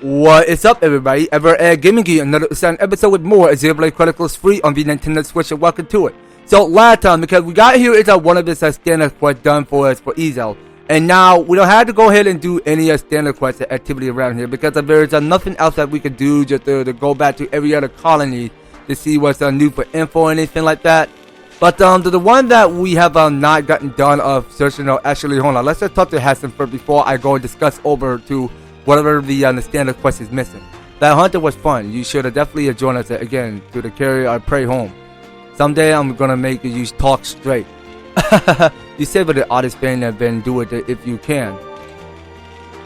What is up, everybody? Ever Gaming Geek, another episode with more Xenoblade Chronicles free on the Nintendo Switch, and welcome to it. So last time, because we got here, it's one of the standard quests done for us for Ezel, and now we don't have to go ahead and do any standard quest activity around here because there's nothing else that we could do just to go back to every other colony to see what's new for info or anything like that. But the one that we have not gotten done of searching out, actually, hold on, let's just talk to Hassan first before I go and discuss over to whatever the standard quest is missing. That hunter was fun. You should have definitely joined us again to the carry our prey home. Someday I'm gonna make you talk straight. You say with the artist thing and then do it if you can.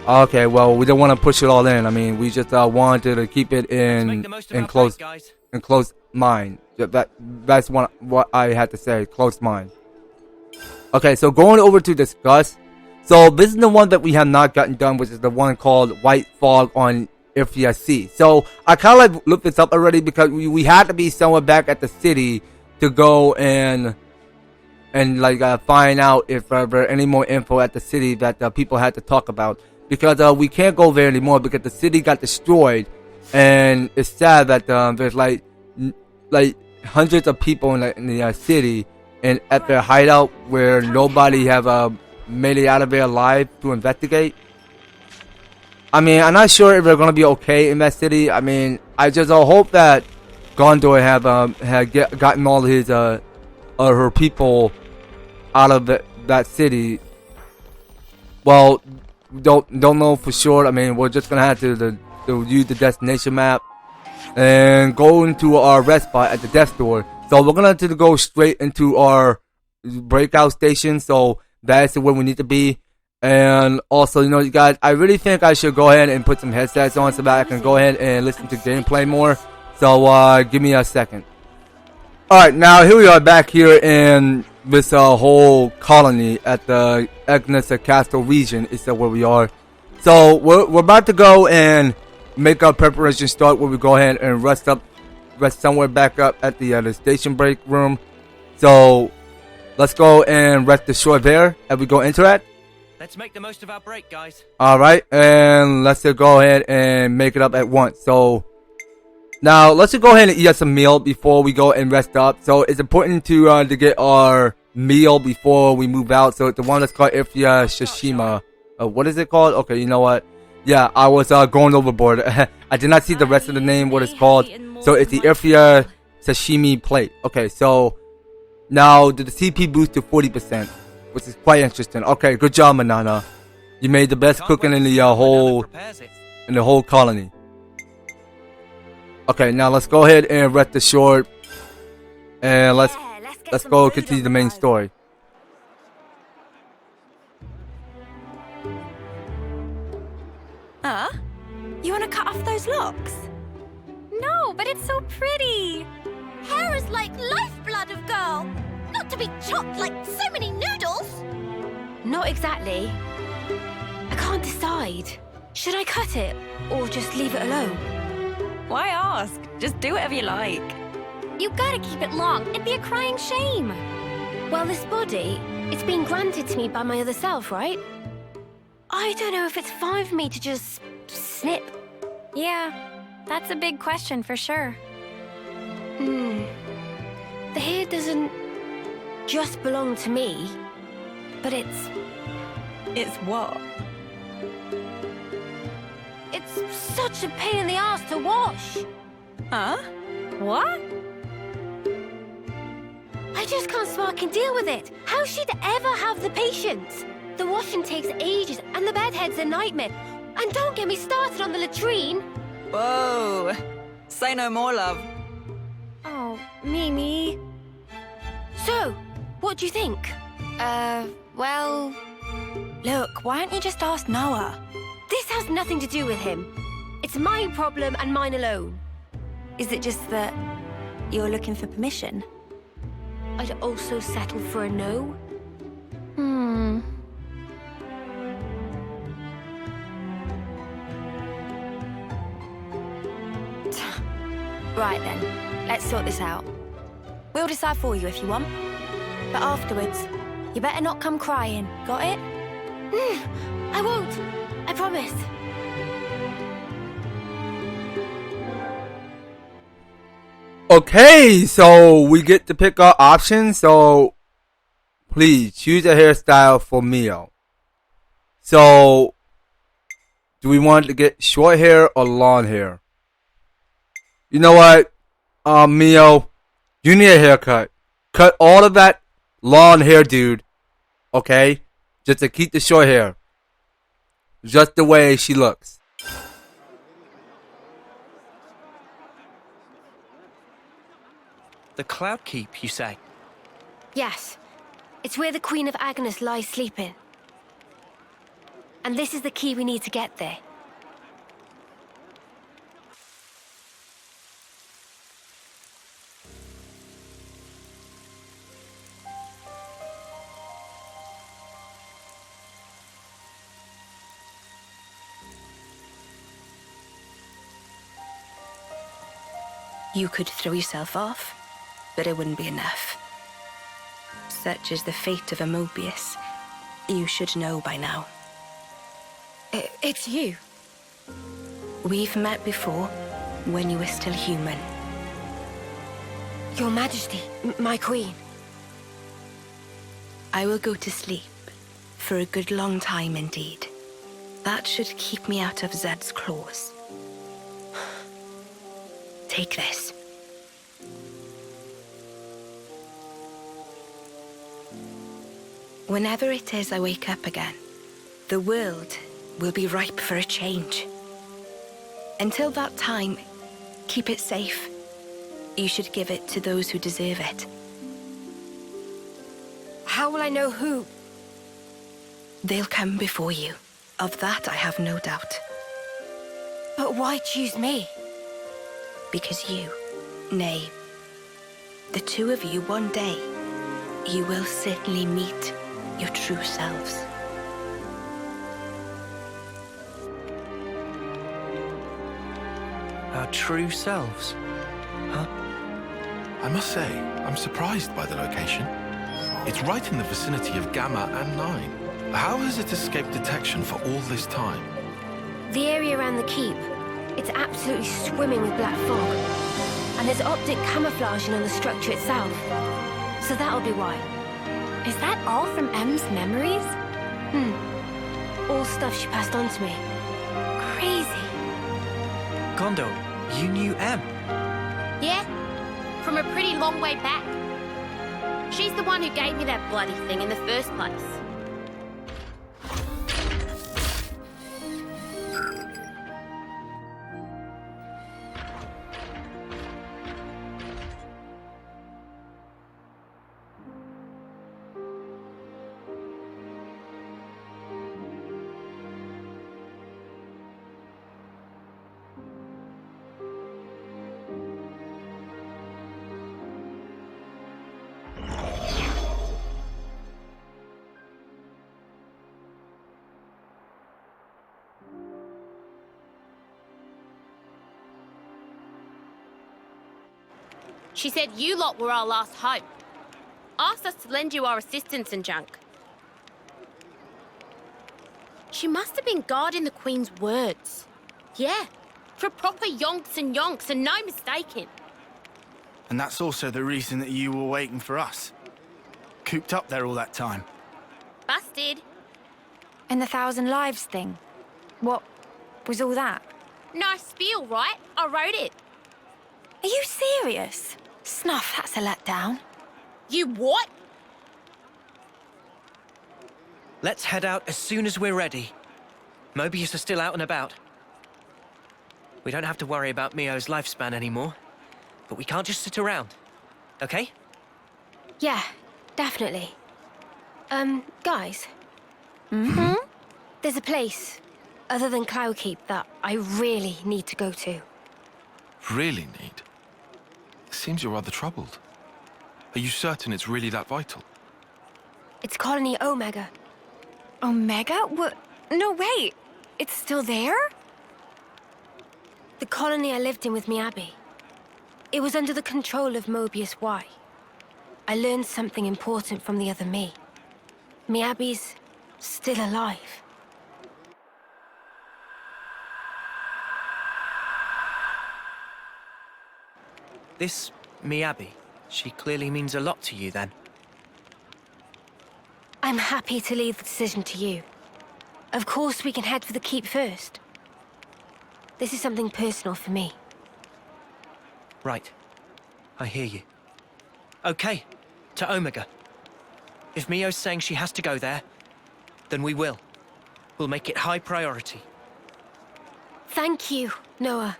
Okay, well, we don't want to push it all in. I mean, we just wanted to keep it in close mind. That's what I had to say. Close mind. Okay, so going over to discuss. So this is the one that we have not gotten done, which is the one called White Fog on Irfia Sea. So I kind of like looked this up already because we had to be somewhere back at the city to go and find out if there were any more info at the city that people had to talk about, because we can't go there anymore because the city got destroyed, and it's sad that there's like hundreds of people in the city and at their hideout where nobody have made it out of there alive to investigate. I mean, I'm not sure if they're gonna be okay in that city. I mean, I just hope that Gondor had gotten all his her people out of that city. Well, don't know for sure. I mean, we're just gonna have to use the destination map and go into our rest spot at the death store. So we're gonna have to go straight into our breakout station. So that's where we need to be. And also, you know, you guys, I really think I should go ahead and put some headsets on so that I can go ahead and listen to gameplay more. So give me a second. Alright, now here we are back here in this whole colony at the Agnus Castle region is where we are. So we're about to go and make our preparation start where we go ahead and rest somewhere back up at the station break room. So let's go and rest the shore there as we go into that. Let's make the most of our break, guys. Alright, and let's go ahead and make it up at once. So now let's just go ahead and eat us a meal before we go and rest up. So it's important to get our meal before we move out. So the one that's called Irfia Shishima. What is it called? Okay, you know what? Yeah, I was going overboard. I did not see the rest of the name, what it's called. So it's the Irfia Sashimi plate. Okay, so now the CP boost to 40%, which is quite interesting. Okay, good job, Manana. You made the best cooking in the whole colony. Okay, now let's go ahead and rest the shore, and let's go continue the main story. You want to cut off those locks? No, but it's so pretty. Hair is like lifeblood of girl. Not to be chopped like so many noodles. Not exactly. I can't decide. Should I cut it or just leave it alone? Why ask? Just do whatever you like. You gotta keep it long. It'd be a crying shame. Well, this body, it's been granted to me by my other self, right? I don't know if it's fine for me to just snip. Yeah, that's a big question for sure. The hair doesn't just belong to me, but it's... It's what? It's such a pain in the ass to wash. Huh? What? I just can't fucking deal with it. How she'd ever have the patience? The washing takes ages, and the bedhead's a nightmare. And don't get me started on the latrine. Whoa. Say no more, love. Oh, Mimi. So, what do you think? Well... Look, why don't you just ask Noah? This has nothing to do with him. It's my problem and mine alone. Is it just that you're looking for permission? I'd also settle for a no. Right then, let's sort this out. We'll decide for you if you want. But afterwards, you better not come crying, got it? I won't. I promise. Okay, so we get to pick our options. So please choose a hairstyle for Mio. So do we want to get short hair or long hair? You know what, Mio, you need a haircut. Cut all of that long hair, dude. Okay, just to keep the short hair, just the way she looks. The Cloud Keep, you say? Yes. It's where the Queen of Agnus lies sleeping. And this is the key we need to get there. You could throw yourself off, but it wouldn't be enough. Such is the fate of a Mobius. You should know by now. It's you. We've met before, when you were still human. Your Majesty, my queen. I will go to sleep, for a good long time indeed. That should keep me out of Zed's claws. Take this. Whenever it is I wake up again, the world will be ripe for a change. Until that time, keep it safe. You should give it to those who deserve it. How will I know who? They'll come before you. Of that I have no doubt. But why choose me? Because you, nay, the two of you one day, you will certainly meet your true selves. Our true selves? Huh? I must say, I'm surprised by the location. It's right in the vicinity of Gamma and 9. How has it escaped detection for all this time? The area around the keep. It's absolutely swimming with black fog. And there's optic camouflaging on the structure itself. So that'll be why. Is that all from M's memories? All stuff she passed on to me. Crazy. Gondo, you knew M. Yeah, from a pretty long way back. She's the one who gave me that bloody thing in the first place. She said you lot were our last hope. Asked us to lend you our assistance and junk. She must have been guarding the Queen's words. Yeah, for proper yonks and no mistaking. And that's also the reason that you were waiting for us. Cooped up there all that time. Busted. And the 1,000 lives thing? What was all that? Nice spiel, right? I wrote it. Are you serious? Snuff, that's a letdown. You what? Let's head out as soon as we're ready. Mobius are still out and about. We don't have to worry about Mio's lifespan anymore, but we can't just sit around, okay? Yeah, definitely. Guys. There's a place, other than Cloud Keep, that I really need to go to. Really need? Seems you're rather troubled. Are you certain it's really that vital? It's Colony Omega. Omega? What? No, wait. It's still there? The colony I lived in with Miyabi. It was under the control of Mobius Y. I learned something important from the other me. Miyabi's still alive. This Miyabi, she clearly means a lot to you then. I'm happy to leave the decision to you. Of course, we can head for the keep first. This is something personal for me. Right. I hear you. Okay, to Omega. If Mio's saying she has to go there, then we will. We'll make it high priority. Thank you, Noah.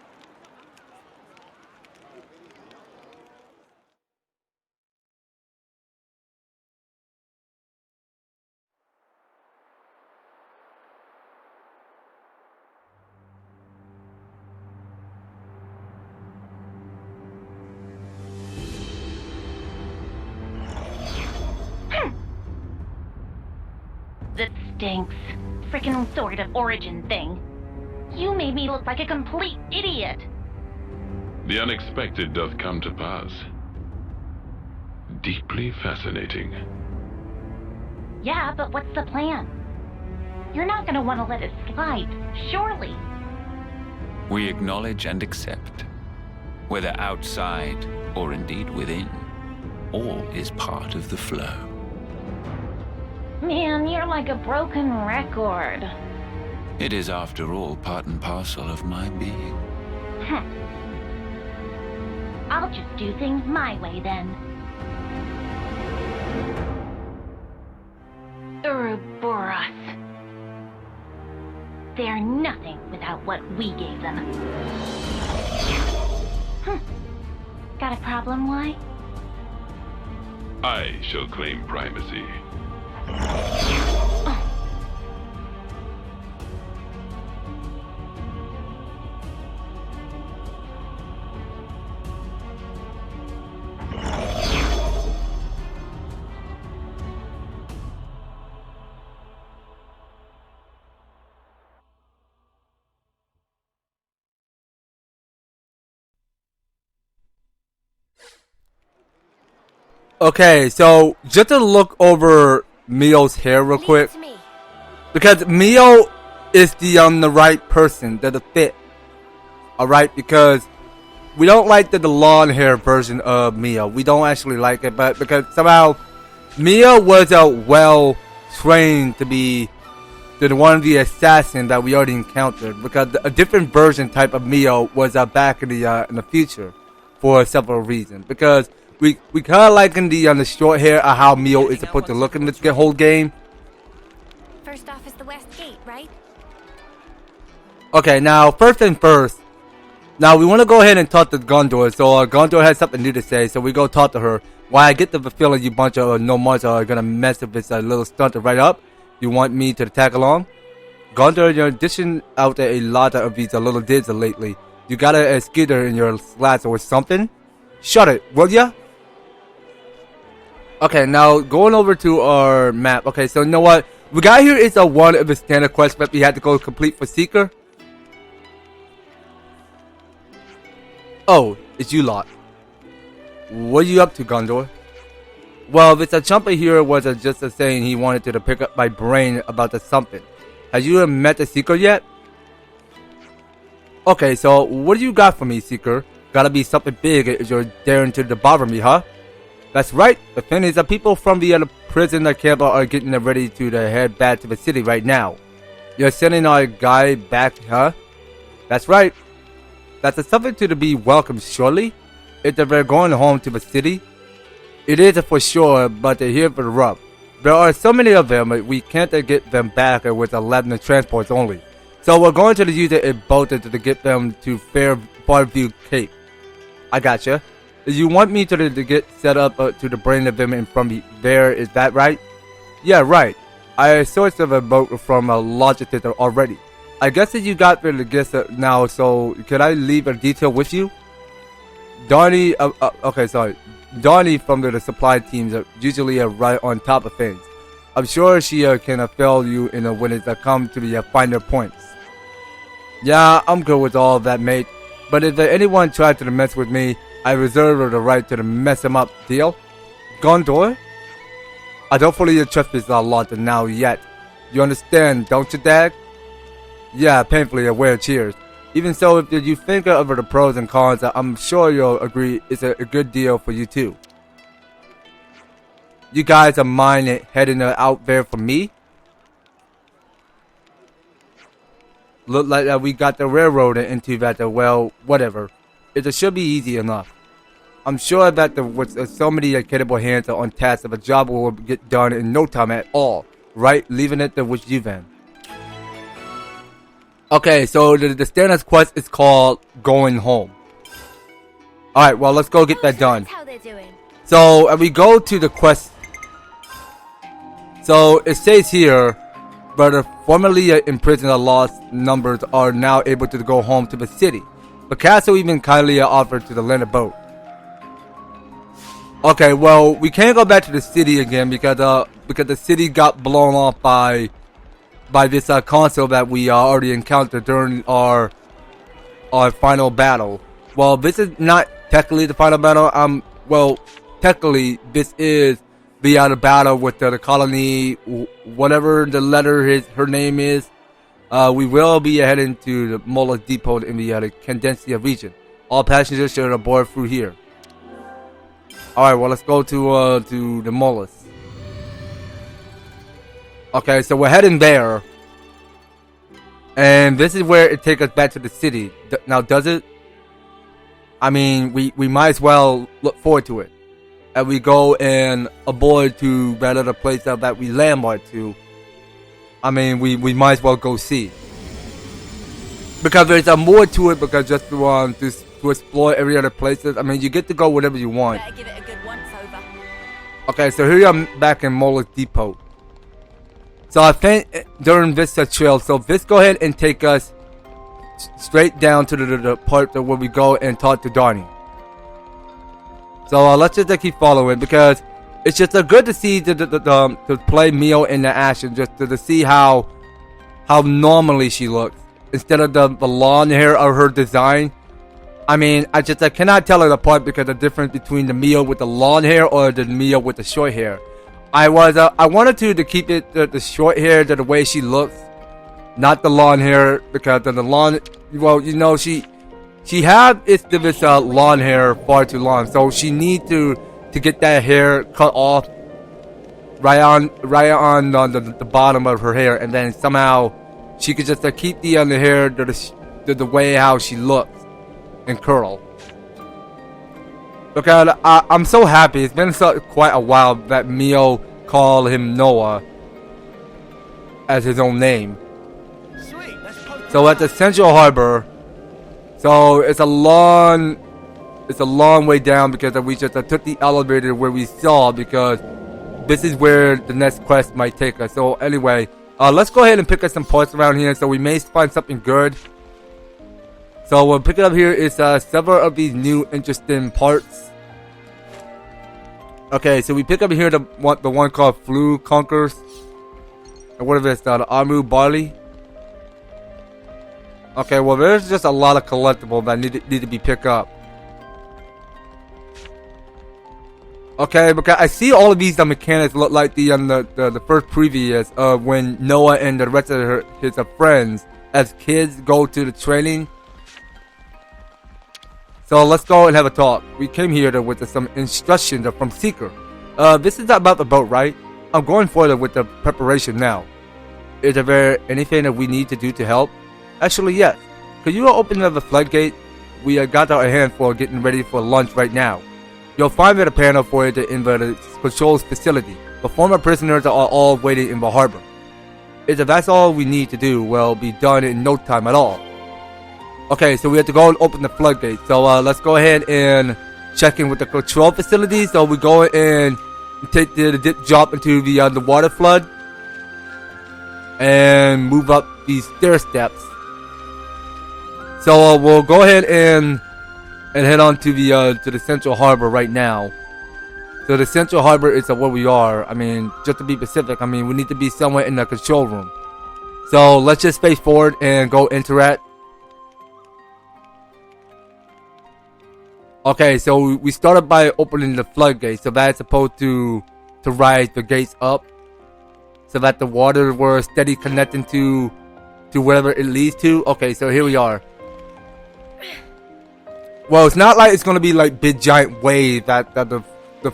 That stinks. Frickin' sort of origin thing. You made me look like a complete idiot. The unexpected doth come to pass. Deeply fascinating. Yeah, but what's the plan? You're not gonna want to let it slide, surely. We acknowledge and accept, whether outside or indeed within, all is part of the flow. Man, you're like a broken record. It is, after all, part and parcel of my being. I'll just do things my way then. Ouroboros. They're nothing without what we gave them. Got a problem, why? I shall claim primacy. Okay, so just to look over Mio's hair real quick, because Mio is the right person, the fit. All right, because we don't like the long hair version of Mio. We don't actually like it, but because somehow Mio was well trained to be one of the assassins that we already encountered. Because a different version type of Mio was back in the future for several reasons. Because we kind of like in the short hair of how Mio is supposed to look in this whole game. First off is the West Gate, right? Okay, now first thing first. Now we want to go ahead and talk to Gondor. So Gondor has something new to say. So we go talk to her. Why I get the feeling you bunch of nomads are gonna mess with this little stunt right up. You want me to tag along? Gondor, you're dishing out a lot of these little dids lately. You got a skitter in your slats or something? Shut it, will ya? Okay, now going over to our map. Okay, so you know what? We got here is one of the standard quests that we had to go complete for Seeker. Oh, it's you lot. What are you up to, Gondor? Well, this jumper here was just saying he wanted to pick up my brain about the something. Have you met the Seeker yet? Okay, so what do you got for me, Seeker? Gotta be something big if you're daring to bother me, huh? That's right. The thing is that people from the prison camp are getting ready to head back to the city right now. You're sending our guy back, huh? That's right. That's something to be welcome, surely. If they're going home to the city, it is for sure, but here's the rub. There are so many of them, we can't get them back with 11 transports only. So we're going to use a boat to get them to Farview Cape. I gotcha. You want me to get set up to bring them from there, is that right? Yeah, right. I sourced a boat from Logitech already. I guess that you got the guess now, so can I leave a detail with you? Donnie, Donnie from the supply teams are usually right on top of things. I'm sure she can fill you in when it's come to the finer points. Yeah, I'm good with all of that, mate. But if anyone tries to mess with me, I reserve the right to mess them up. Deal? Gondor? I don't fully trust this a lot now yet. You understand, don't you, Dag? Yeah, painfully aware. Cheers. Even so, if you think over the pros and cons, I'm sure you'll agree it's a good deal for you too. You guys are mind it heading out there for me? Look like we got the railroad into that, well, whatever. It should be easy enough. I'm sure that with so many capable hands on task, that the job will get done in no time at all. Right? Leaving it with you then. Okay, so the standard quest is called Going Home. Alright, well, let's go get that done. That's how they're doing. So, we go to the quest. So, it says here, but formerly imprisoned lost numbers are now able to go home to the city. The castle even kindly offered to the land a boat. Okay, well, we can't go back to the city again because the city got blown off by this console that we already encountered during our final battle. Well, this is not technically the final battle. Well, technically this is the battle with the colony, whatever the letter her name is. We will be heading to the Mola Depot in the Candencia region. All passengers should aboard through here. Alright, well, let's go to the Molas. Okay, so we're heading there. And this is where it takes us back to the city. Now, does it? I mean, we might as well look forward to it. And we go and aboard to that other place that we landmarked to. I mean, we might as well go see. Because there's more to it, because just to explore every other places. I mean, you get to go whatever you want. Better give it a good once over. Okay, so here I'm back in Mola's Depot. So I think during this trail, so let's go ahead and take us straight down to the part where we go and talk to Donnie. So let's just keep following, because it's just good to see to play Mio in the action, just to see how normally she looks instead of the long hair of her design. I mean, I cannot tell it apart because the difference between the Mio with the long hair or the Mio with the short hair. I wanted to keep it the short hair to the way she looks, not the long hair, because the long, well, you know, she had this long hair far too long, so she need to get that hair cut off right on the bottom of her hair, and then somehow she could just keep the hair the way how she looks and curl. Because I'm so happy. It's been quite a while that Mio called him Noah as his own name. So at the Central Harbor, so it's a long way down, because we just took the elevator where we saw, because this is where the next quest might take us. So anyway, let's go ahead and pick up some parts around here, so we may find something good. So we'll pick it up here is several of these new interesting parts. Okay, so we pick up here the one called Flu Conquers. And what is this? The Armory Barley. Okay, well, there's just a lot of collectibles that need to be picked up. Okay, because I see all of these mechanics look like the first previous when Noah and the rest of his friends as kids go to the training. So let's go and have a talk. We came here with some instructions from Seeker. This is about the boat, right? I'm going further with the preparation now. Is there anything that we need to do to help? Actually, yes. Could you open up the floodgate? We got our hand for getting ready for lunch right now. You'll find that a panel for it in the controls facility. The former prisoners are all waiting in the harbor. If that's all we need to do, will be done in no time at all. Okay, so we have to go and open the floodgate. So let's go ahead and check in with the control facility. So we go and take the dip drop into the water flood and move up these stair steps. So we'll go ahead and head on to the Central Harbor right now. So the Central Harbor is where we are. I mean, just to be specific, I mean, we need to be somewhere in the control room. So let's just face forward and go interact. Okay, so we started by opening the floodgate, so that's supposed to rise the gates up, so that the water were steady connecting to wherever it leads to. Okay, so here we are. Well, it's not like it's gonna be like big giant wave that the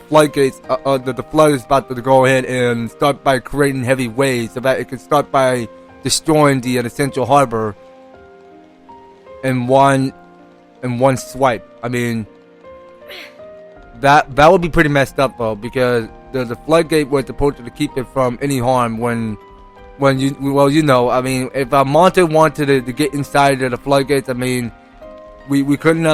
floodgates the flood is about to go ahead and start by creating heavy waves, so that it can start by destroying the central harbor in one swipe. I mean, that would be pretty messed up though, because the floodgate was supposed to keep it from any harm when you know, I mean, if a monster wanted to get inside of the floodgates, I mean, we couldn't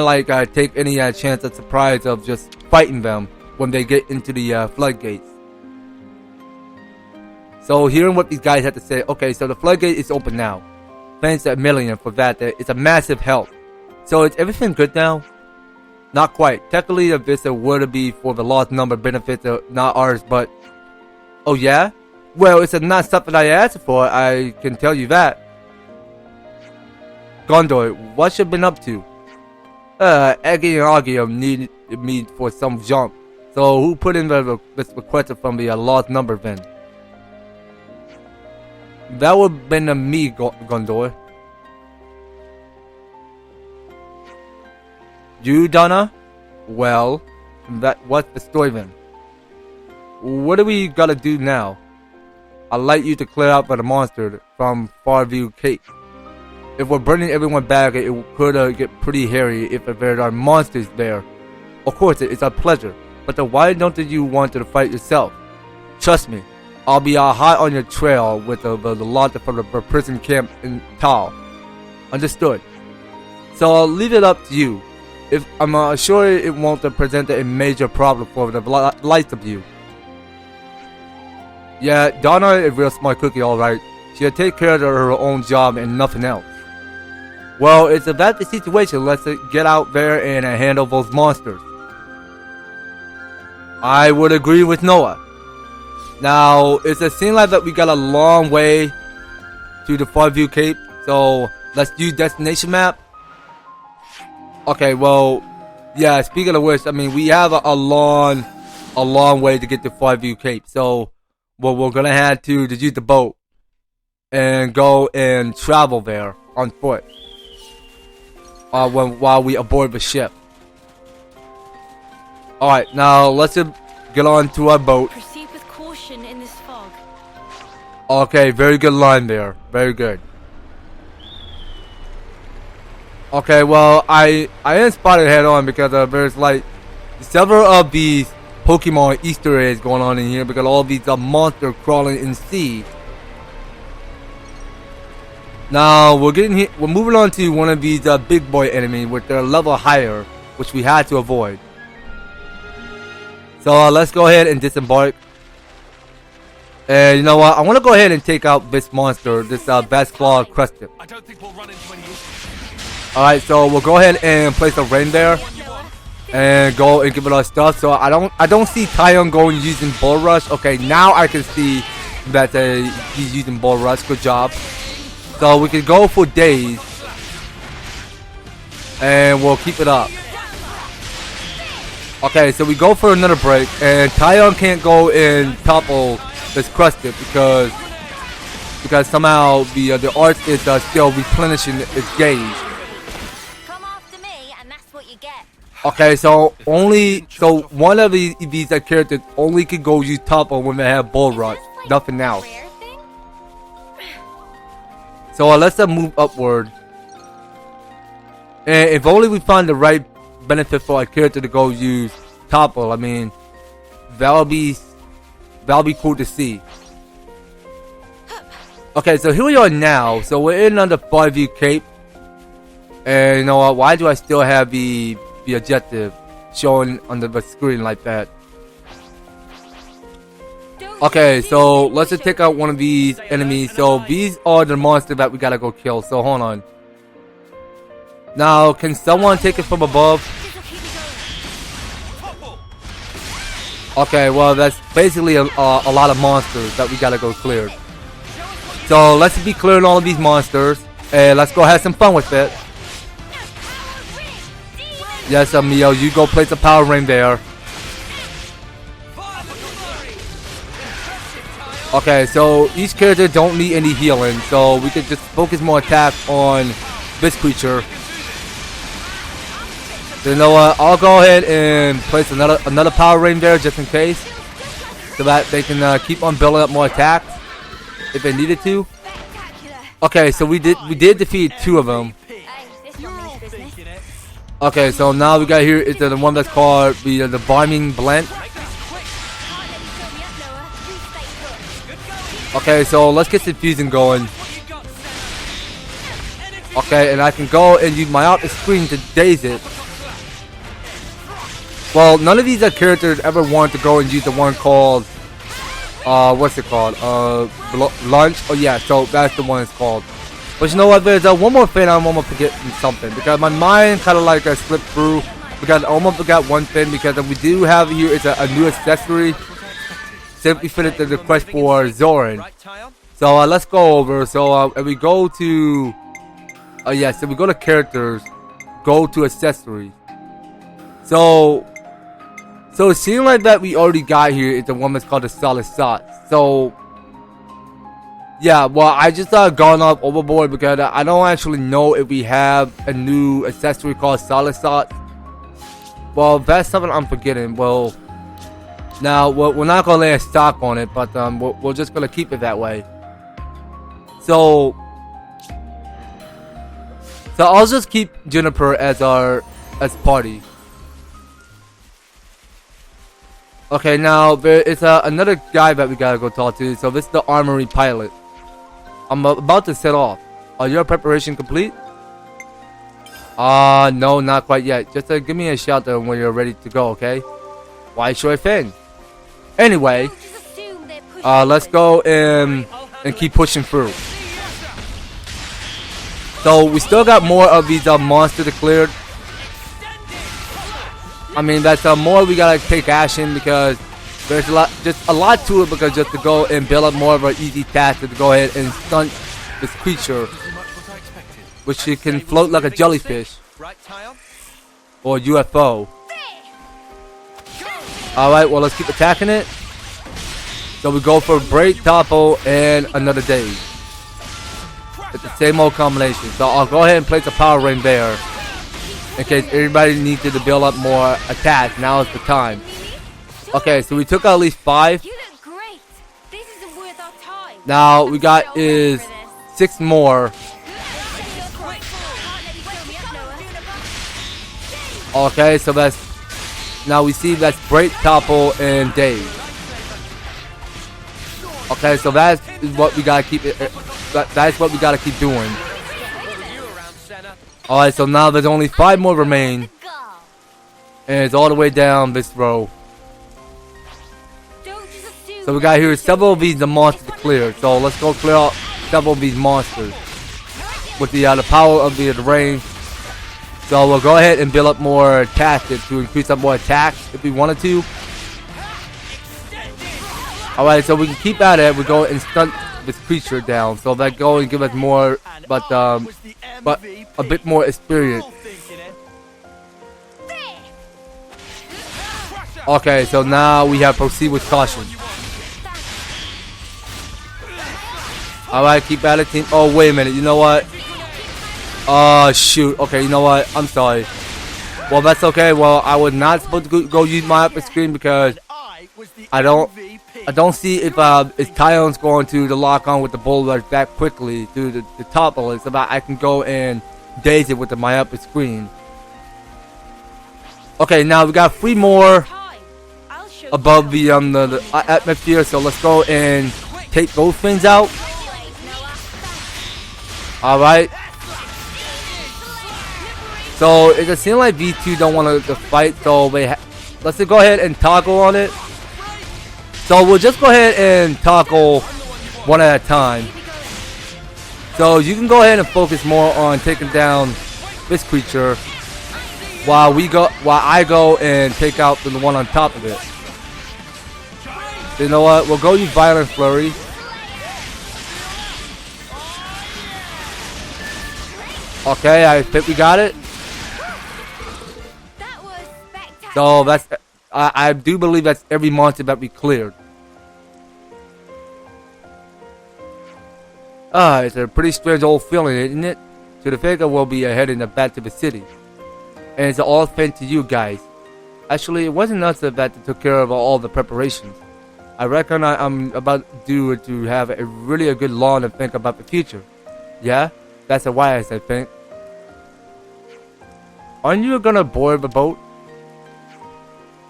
take any chance of surprise of just fighting them when they get into the floodgates. So hearing what these guys had to say, okay, so the floodgate is open now. Thanks to Million for that. It's a massive help. So is everything good now? Not quite. Technically, the visa were to be for the lost number benefits, not ours, but... Oh yeah? Well, it's not something I asked for, I can tell you that. Gondor, what you been up to? Eggy and Augie need me for some junk. So who put in this request from the lost number then? That would have been me, Gondor. You, Donna? Well, what's the story then? What do we gotta do now? I'd like you to clear out the monster from Farview Cape. If we're bringing everyone back, it could get pretty hairy if there are monsters there. Of course, it's a pleasure, but why don't you want to fight yourself? Trust me, I'll be hot on your trail with the lot from the prison camp in Tal. Understood. So I'll leave it up to you. If I'm sure it won't present a major problem for the likes of you. Yeah, Donna is a real smart cookie, alright. She'll take care of her own job and nothing else. Well, it's about the situation. Let's get out there and handle those monsters. I would agree with Noah. Now, it's a seem like that we got a long way to the Farview Cape, so let's do destination map. Okay, well, yeah, speaking of which, I mean, we have a long way to get to Farview Cape, so we're gonna have to use the boat and go and travel there on foot while we aboard the ship. Alright, now let's get on to our boat. Proceed with caution in this fog. Okay, very good line there. Very good. Okay, well, I didn't spot it head on because there's like several of these Pokemon Easter eggs going on in here because all these monsters crawling in sea. Now we're moving on to one of these big boy enemies with their level higher, which we had to avoid. So let's go ahead and disembark. And you know what? I want to go ahead and take out this monster, this Bass Claw Crested. I don't think we'll run into any issues. Alright, so we'll go ahead and place a rain there and go and give it our stuff. So I don't see Tyon going using Bull Rush. Okay, now I can see that he's using Bull Rush. Good job. So we can go for days and we'll keep it up. Okay, so we go for another break and Tyon can't go and topple this Crested because somehow the arch is still replenishing its gauge. Okay, so one of these characters only can go use topple when they have Bull Rush, nothing else. So let's move upward. And if only we find the right benefit for a character to go use topple, I mean, that'll be cool to see. Okay, so here we are now. So we're in on the Farview Cape. And you know what? Why do I still have the objective showing on the screen like that? Okay, so let's just take out one of these enemies. So these are the monsters that we gotta go kill. So hold on. Now, can someone take it from above? Okay, well that's basically a lot of monsters that we gotta go clear. So let's be clearing all of these monsters and let's go have some fun with it. Yes, Mio, you go place a power ring there. Okay, so each character don't need any healing, so we can just focus more attack on this creature. So you know what? I'll go ahead and place another power ring there just in case, so that they can keep on building up more attacks if they needed to. Okay, so we did defeat 2 of them. Okay, so now we got here is the one that's called the Bombing Blend. Okay, so let's get some fusion going. Okay, and I can go and use my optic screen to daze it. Well, none of these characters ever wanted to go and use the one called, what's it called? Lunch? Oh yeah, so that's the one it's called. But you know what, there's one more thing I'm almost forgetting something, because my mind kind of like slipped through, because I almost forgot one thing, because we do have here is a new accessory, simply fitted the request for Zoran. So let's go over. So if we go to, yes, if we go to characters, go to accessories. So it seems like that we already got here is the one that's called the solid shot. So yeah, well, I just gone off overboard because I don't actually know if we have a new accessory called solid shot. Well, that's something I'm forgetting. Well, now we're not gonna lay a stock on it, but we're just gonna keep it that way. So I'll just keep Juniper as party. Okay, now there is another guy that we gotta go talk to. So this is the Armory Pilot. I'm about to set off. Are your preparation complete? No, not quite yet. Just give me a shout out when you're ready to go, okay? Why sure thing. Anyway, let's go and keep pushing through. So we still got more of these monsters declared. I mean, that's more we gotta take action, because there's just a lot to it, because just to go and build up more of an easy task to go ahead and stunt this creature, which it can float like a jellyfish or UFO. Alright, well, let's keep attacking it. So we go for break, topple, and another day. It's the same old combination. So I'll go ahead and place a power ring there, in case everybody needs to build up more attacks. Now is the time. Okay, so we took out at least 5. Now we got is 6 more. Okay, so that's, now we see that's break, topple, and daze. Okay, so that's what we gotta keep. That's what we gotta keep doing. All right, so now there's only 5 more remain, and it's all the way down this row. So we got here several of these monsters to clear. So let's go clear out several of these monsters with the power of the range. So we'll go ahead and build up more tactics to increase up more attacks if we wanted to. Alright, so we can keep at it. We go and stunt this creature down. So that go and give us more, but a bit more experience. Okay, so now we have proceed with caution. Alright, keep at it, team. Oh, wait a minute. You know what? Oh, shoot. Okay, you know what? I'm sorry. Well, that's okay. Well, I was not supposed to go use my upper screen, because I don't see if Tyon's going to lock on with the bullet that quickly through the top of it, so that I can go and daze it with my upper screen. Okay, now we got 3 more above the atmosphere, so let's go and take those things out. Alright. So it just seems like V2 don't want to fight, so let's just go ahead and toggle on it. So we'll just go ahead and toggle one at a time. So you can go ahead and focus more on taking down this creature, while I go and take out the one on top of it. So you know what? We'll go use Violent Flurry. Okay, I think we got it. So that's, I do believe that's every monster that we cleared. It's a pretty strange old feeling, isn't it? To the figure we'll be heading back to the city. And it's all thanks to you guys. Actually, it wasn't us that took care of all the preparations. I reckon I'm about due to have a really good lawn and think about the future. Yeah? That's a wise, I think. Aren't you gonna board the boat?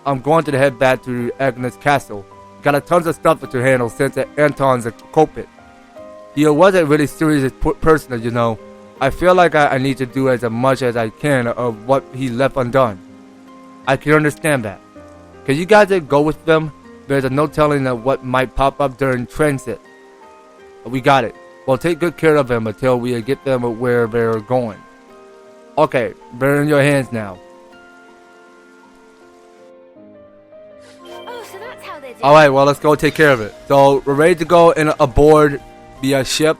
I'm going to head back to Agnus Castle. Got a tons of stuff to handle since Anton's a culprit. He was a really serious person, you know. I feel like I need to do as much as I can of what he left undone. I can understand that. Can you guys go with them? There's no telling what might pop up during transit. We got it. Well, take good care of them until we get them where they're going. Okay, they're in your hands now. Oh, so that's how they do. Alright, well, let's go take care of it. So, we're ready to go aboard the ship.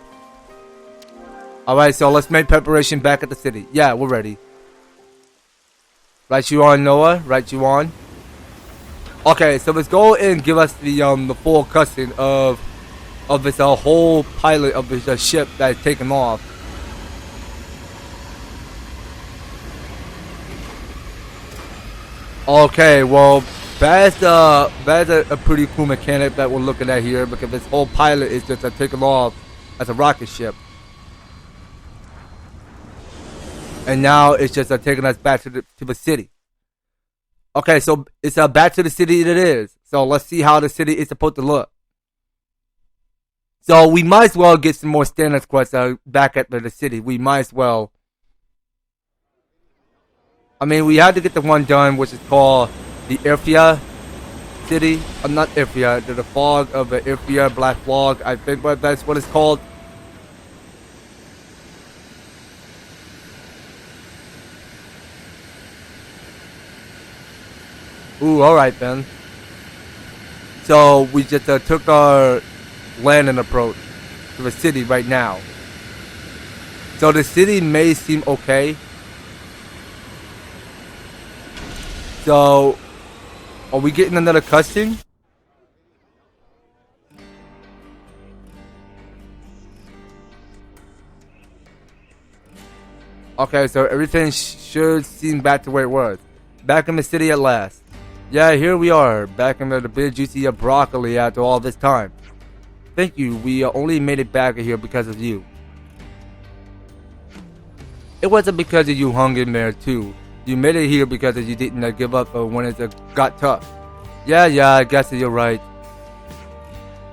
Alright, so let's make preparation back at the city. Yeah, we're ready. Right you on, Noah? Right you on? Okay, so let's go and give us the full cutscene of this whole pilot of this ship that's taken off. Okay, well, that's a pretty cool mechanic that we're looking at here, because this whole pilot is just taken off as a rocket ship. And now it's just taking us back to the city. Okay, so it's back to the city it is. So let's see how the city is supposed to look. So we might as well get some more standard quests back at the city. We might as well. I mean, we had to get the one done, which is called the Irfia City. Not Irfia, the fog of the Irfia, Black Fog. I think that's what it's called. Ooh, alright then. So we just took our landing approach to the city right now. So the city may seem okay. So, are we getting another cutscene? Okay, so everything should seem back to where it was. Back in the city at last. Yeah, here we are, back in the big juicy broccoli after all this time. Thank you, we only made it back here because of you. It wasn't because of you hung in there too. You made it here because you didn't give up when it got tough. Yeah, I guess you're right.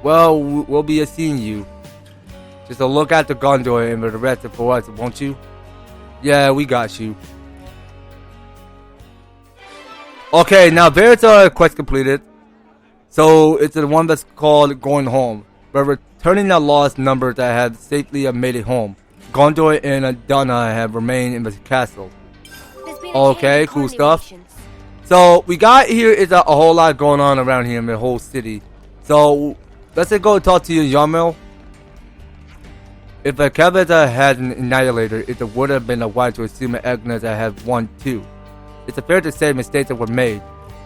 Well, we'll be seeing you. Just look at the gondola and the rest for us, won't you? Yeah, we got you. Okay, now there's a quest completed. So it's the one that's called Going Home. We're returning the lost numbers that have safely made it home. Gondor and Donna have remained in the castle. Okay, cool stuff. So we got here is a whole lot going on around here in the whole city. So let's go talk to you, Yamil. If Kevin had an annihilator, it would have been wise to assume Agnus had one too. It's fair to say mistakes were made,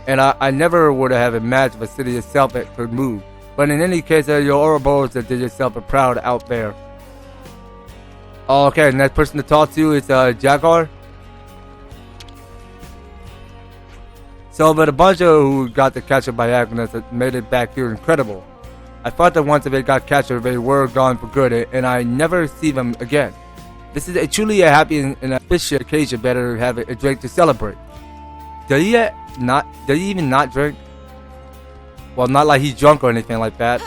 and I never would have imagined the city itself could move. But in any case, your Ouroboros did yourself proud out there. Okay, next person to talk to is Jaguar. So, but a bunch of who got captured by Agnus made it back here incredible. I thought that once they got captured, they were gone for good, and I never see them again. This is truly a happy and auspicious occasion. Better have a drink to celebrate. Did he even not drink? Well, not like he's drunk or anything like that.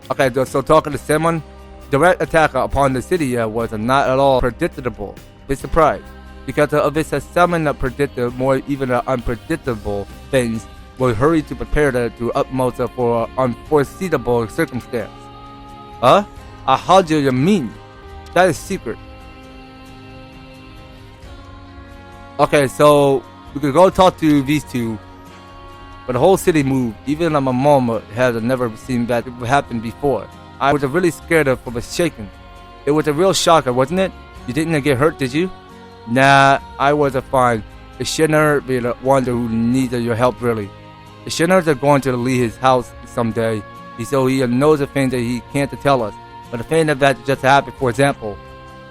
Okay, so talking to Simon, direct attack upon the city was not at all predictable. Bit surprised. Because of this summon predicted more even unpredictable things will hurry to prepare to utmost for unforeseeable circumstance. Huh? How do you mean? That is secret. Okay, so we could go talk to these two. But the whole city moved. Even my mom has never seen that happen before. I was really scared of the shaking. It was a real shocker, wasn't it? You didn't get hurt, did you? Nah, I was fine. It shouldn't be the one who needs your help, really. The Shinners are going to leave his house someday, so he knows the things that he can't tell us. But the thing that just happened, for example,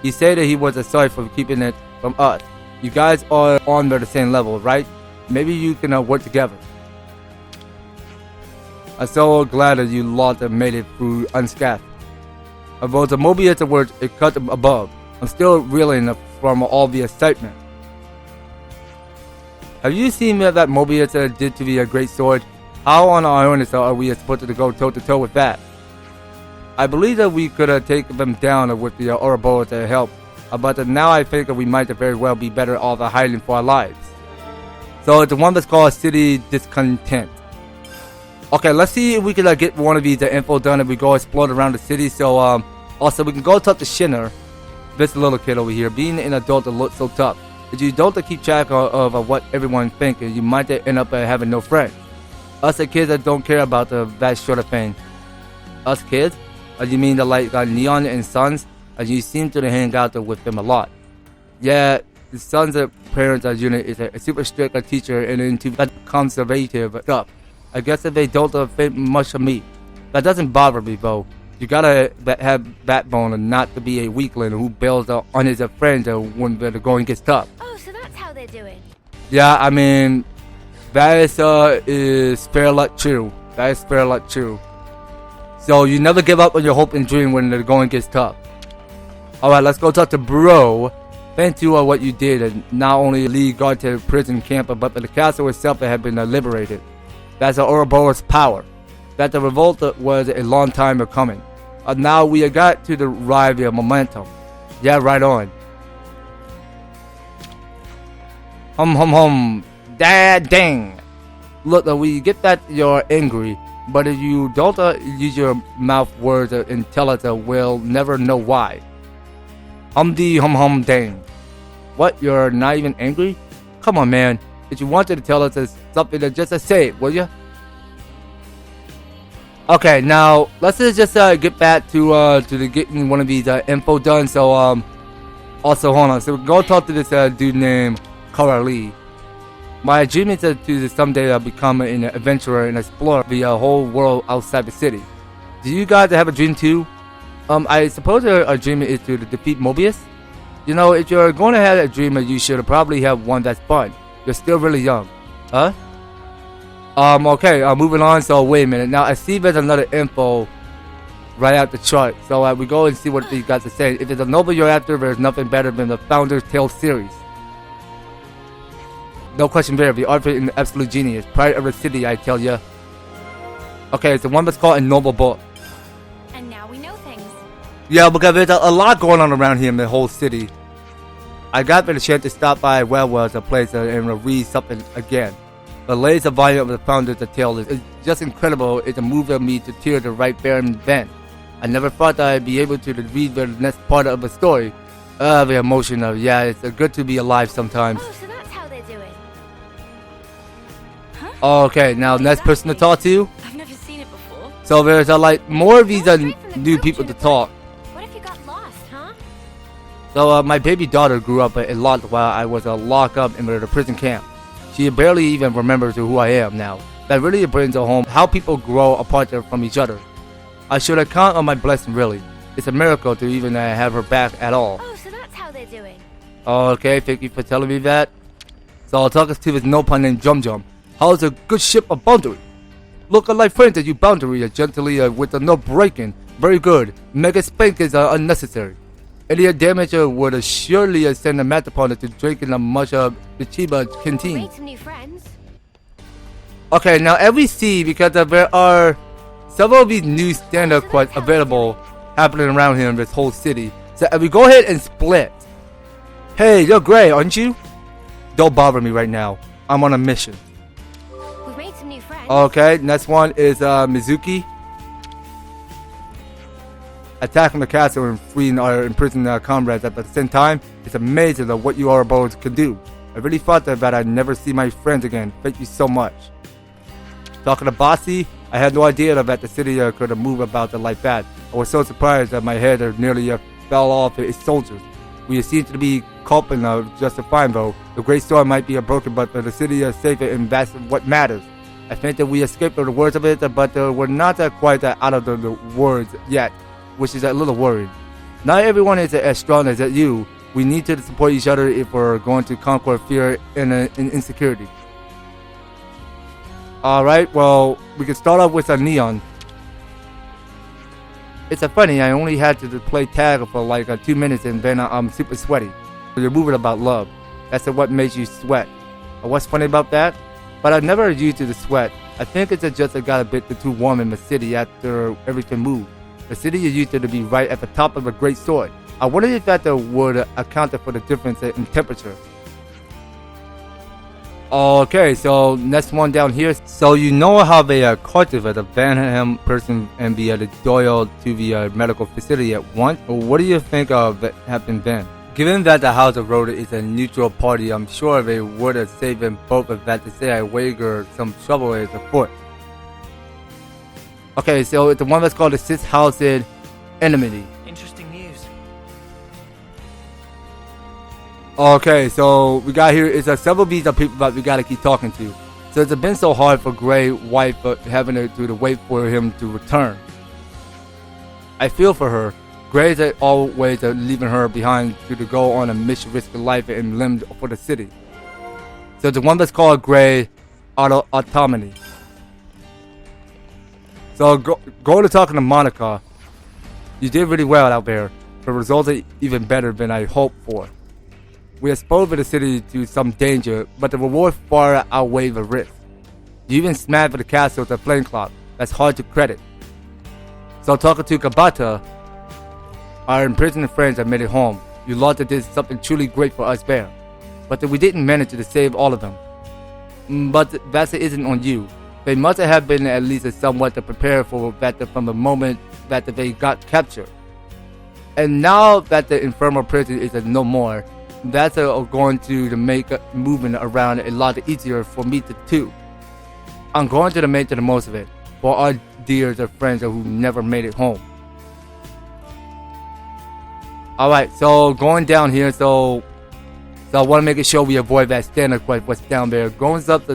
he said that he was sorry for keeping it from us. You guys are on the same level, right? Maybe you can work together. I'm so glad that you lot made it through unscathed. Although the Mobius words it cut above, I'm still reeling from all the excitement. Have you seen what that Mobius did to the great sword? How on our own are we supposed to go toe to toe with that? I believe that we could take them down with the Ouroboros to help, but now I think that we might very well be better off hiding for our lives. So the one that's called City Discontent. Okay, let's see if we can get one of these info done if we go explore around the city. So also we can go talk to Shinner, this little kid over here. Being an adult that looks so tough. If you don't keep track of what everyone thinks, you might end up having no friends. Us the kids that don't care about that sort of thing. Us kids? You mean the like Neon and Sons? You seem to hang out with them a lot. Yeah, the Sons' parents unit is a super strict teacher and into that conservative stuff. I guess that they don't think much of me. That doesn't bother me though. You gotta have backbone and not to be a weakling who bails on his friends when the going gets tough. Oh, so that's how they're doing. Yeah, I mean, that is fair luck true. That is fair luck true. So you never give up on your hope and dream when the going gets tough. Alright, let's go talk to Bro. Thank you for what you did, and not only lead guard to the prison camp, but the castle itself had been liberated. That's the Ouroboros' power. That the revolt was a long time coming. Now we got to derive the momentum. Yeah, right on. Dang. Look, we get that you're angry, but if you don't use your mouth words and tell us, we'll never know why. Dang. What, you're not even angry? Come on, man. If you wanted to tell us something, just say it, will you? Okay, now let's just get back to getting one of these info done. So also hold on. So we're gonna talk to this dude named Kara Lee. My dream is to someday become an adventurer and explore the whole world outside the city. Do you guys have a dream too? I suppose our dream is to defeat Mobius. You know, if you're going to have a dream, you should probably have one that's fun. You're still really young. Huh? Okay, moving on. So, wait a minute. Now, I see there's another info right out the chart. So, we go and see what these guys are saying. If it's a novel you're after, there's nothing better than the Founder's Tale series. No question there. The author is an absolute genius. Pride of the city, I tell ya. Okay, it's the one that's called A Noble Book. And now we know things. Yeah, because there's a lot going on around here in the whole city. I got the chance to stop by Wellwell's place and read something again. The latest volume of the Founder's Tale is just incredible. It's a move of me to tear the right there and then. I never thought that I'd be able to read the next part of the story. The emotion of, yeah, it's good to be alive sometimes. Oh, so that's how they're doing. Okay, now next person to talk to. I've never seen it before. So there's like more of these new people to talk. What if you got lost, huh? So my baby daughter grew up a lot while I was locked up in the prison camp. She barely even remembers who I am now. That really brings her home how people grow apart from each other. I should count on my blessing, really. It's a miracle to even have her back at all. Oh, so that's how they're doing. Okay, thank you for telling me that. So I'll talk to this no pun named Jum Jum. How's a good ship of boundary? Look like friends that you boundary gently with no breaking. Very good. Mega spank is unnecessary. Any damage would surely send a Matapon to drink in much of the Chiba canteen. Made some new friends. Okay, now as we see, because there are several of these new standard quests available happening around here in this whole city. So if we go ahead and split. Hey, you're gray, aren't you? Don't bother me right now. I'm on a mission. We've made some new friends. Okay, next one is Mizuki. Attacking the castle and freeing our imprisoned comrades at the same time. It's amazing what you Ouroboros can do. I really thought that I'd never see my friends again. Thank you so much. Talking to Bossy, I had no idea that the city could move about like that. I was so surprised that my head nearly fell off its soldiers. We seem to be coping just fine though. The great storm might be broken, but the city is safe and that's what matters. I think that we escaped the words of it, but we're not quite out of the words yet, which is a little worried. Not everyone is as strong as you, We need to support each other if we're going to conquer fear and insecurity. Alright, well, we can start off with a neon. It's funny, I only had to play tag for like 2 minutes and then I'm super sweaty. You're moving about love. That's what makes you sweat. What's funny about that? But I never used to the sweat. I think it's just got a bit too warm in the city after everything moved. The city is used to be right at the top of a great sword. I wonder if that would account for the difference in temperature. Okay, so next one down here. So you know how they cultivate a Vanham person and be Doyle to the medical facility at once? Well, what do you think of that happened then? Given that the House of Rhoda is a neutral party, I'm sure they would have saved them both of that to say I wager some trouble is afoot. Okay, so it's the one that's called the Sixth House in Enmity. Interesting news. Okay, so we got here is several of these people that we gotta keep talking to. So it's been so hard for Gray's wife having to wait for him to return. I feel for her. Gray's always leaving her behind to go on a mission, risk of life and limb for the city. So the one that's called Gray Autonomy. So go to talking to Monica. You did really well out there. The results are even better than I hoped for. We exposed the city to some danger, but the reward far outweighed the risk. You even smashed the castle with a flame clock. That's hard to credit. So talking to Kabata, our imprisoned friends have made it home. You lot that did something truly great for us there. But we didn't manage to save all of them. But that isn't on you. They must have been at least somewhat prepared for that from the moment that they got captured. And now that the infernal prison is no more, that's going to make moving around a lot easier for me to do. I'm going to make the most of it for our dear friends who never made it home. Alright, so going down here, so I want to make sure we avoid that standard quest what's down there. Grown-ups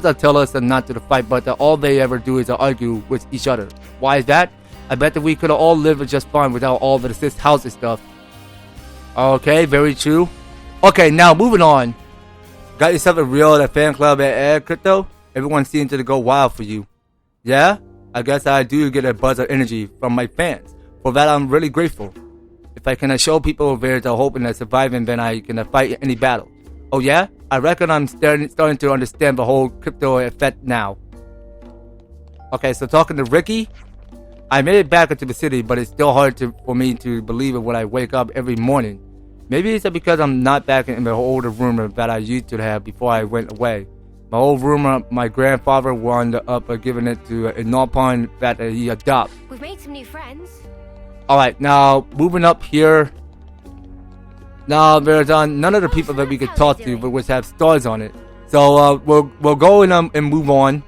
that tell us not to fight, but all they ever do is argue with each other. Why is that? I bet that we could have all lived just fine without all the assist houses stuff. Okay, very true. Okay, now moving on. Got yourself a real fan club at Crypto? Everyone seems to go wild for you. Yeah? I guess I do get a buzz of energy from my fans. For that, I'm really grateful. If I can show people there's a hope in surviving, then I can fight any battle. Oh yeah? I reckon I'm starting to understand the whole crypto effect now. Okay, so talking to Ricky, I made it back into the city, but it's still hard for me to believe it when I wake up every morning. Maybe it's because I'm not back in the older room that I used to have before I went away. My old room, my grandfather wound up giving it to a non-pawn that he adopted. We've made some new friends. Alright, now moving up here. Now there's none of the people that we could talk to but which have stars on it. So we'll go and move on.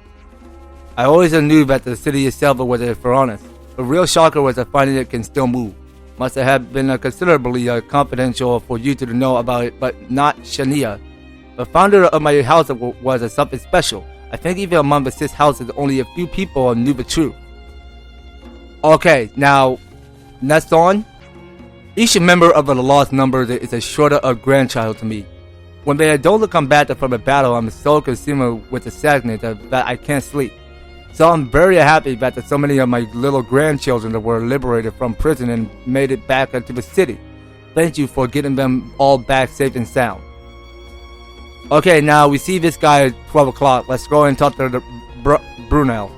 I always knew that the city itself was for honest. The real shocker was finding it can still move. Must have been considerably confidential for you to know about it, but not Shania. The founder of my house was something special. I think even among the 6 houses, only a few people knew the truth. Okay, now next on. Each member of the lost numbers is a shorter of grandchild to me. When they don't come back from a battle, I'm so consumed with the sadness that I can't sleep. So I'm very happy that so many of my little grandchildren were liberated from prison and made it back into the city. Thank you for getting them all back safe and sound. Okay, now we see this guy at 12 o'clock. Let's go and talk to the Brunel.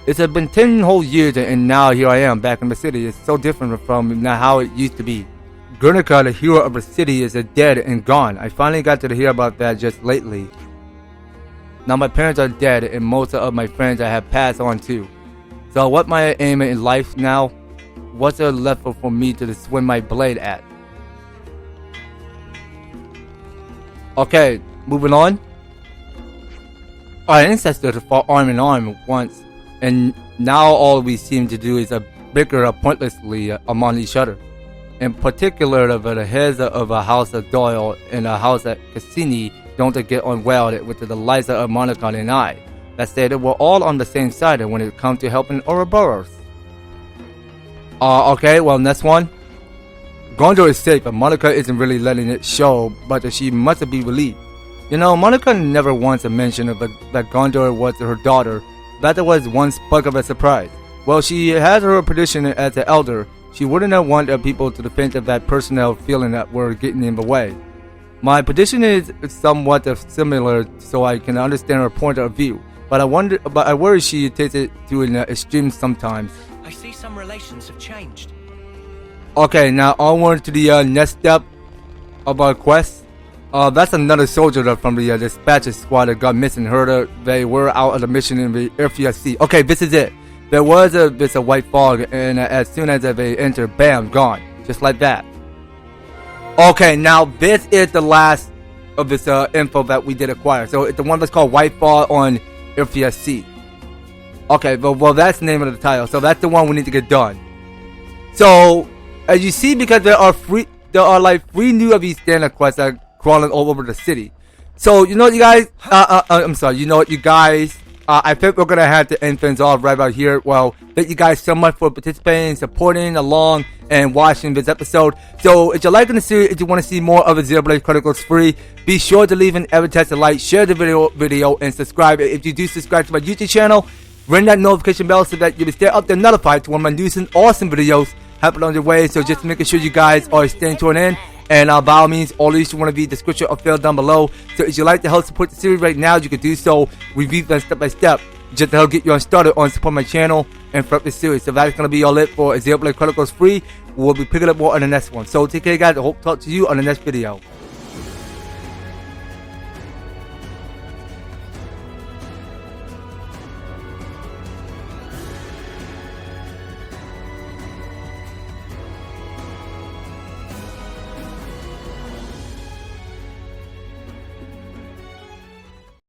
It's been 10 whole years and now here I am back in the city. It's so different from how it used to be. Guernica, the hero of the city, is dead and gone. I finally got to hear about that just lately. Now my parents are dead and most of my friends I have passed on too. So what my aim in life now? What's there left for me to swing my blade at? Okay, moving on. Our ancestors fought arm in arm once. And now all we seem to do is bicker pointlessly among each other. In particular, the heads of a house of Doyle and a house of Cassini don't get on well with the likes of Monica and I. That said, we're all on the same side when it comes to helping Ouroboros. Okay, well, next one. Gondor is safe, but Monica isn't really letting it show, but she must be relieved. You know, Monica never once mentioned that Gondor was her daughter. That was one spark of a surprise. Well, she has her position as an elder. She wouldn't want people to think of that personal feeling that we're getting in the way. My position is somewhat similar, so I can understand her point of view. But I worry she takes it to an extreme sometimes. I see some relations have changed. Okay, now onward to the next step of our quest. That's another soldier from the dispatch squad that got missing. Heard they were out on a mission in the Irfia Sea. Okay, this is it. There was a white fog, and as soon as they entered, bam, gone. Just like that. Okay, now this is the last of this info that we did acquire. So it's the one that's called White Fog on Irfia Sea. Okay, well that's the name of the title. So that's the one we need to get done. So as you see, because there are like 3 new of these standard quests that are crawling all over the city. So you know what, you guys? I'm sorry. You know what, you guys? I think we're gonna have to end things off right about here. Well, thank you guys so much for participating, supporting along, and watching this episode. So if you're liking the series, if you want to see more of the Xenoblade Chronicles free, be sure to leave an advertisement like, share the video, and subscribe. If you do subscribe to my YouTube channel, ring that notification bell so that you'll be stay up there notified to when my new and awesome videos happen on the way. So just making sure you guys are staying tuned in. And by all means, all these want to be description or field down below. So if you'd like to help support the series right now, you can do so. Review them step by step, just to help get you started on support my channel and throughout the series. So that's going to be all it for Xenoblade Chronicles free. We'll be picking up more on the next one. So take care, guys. I hope to talk to you on the next video.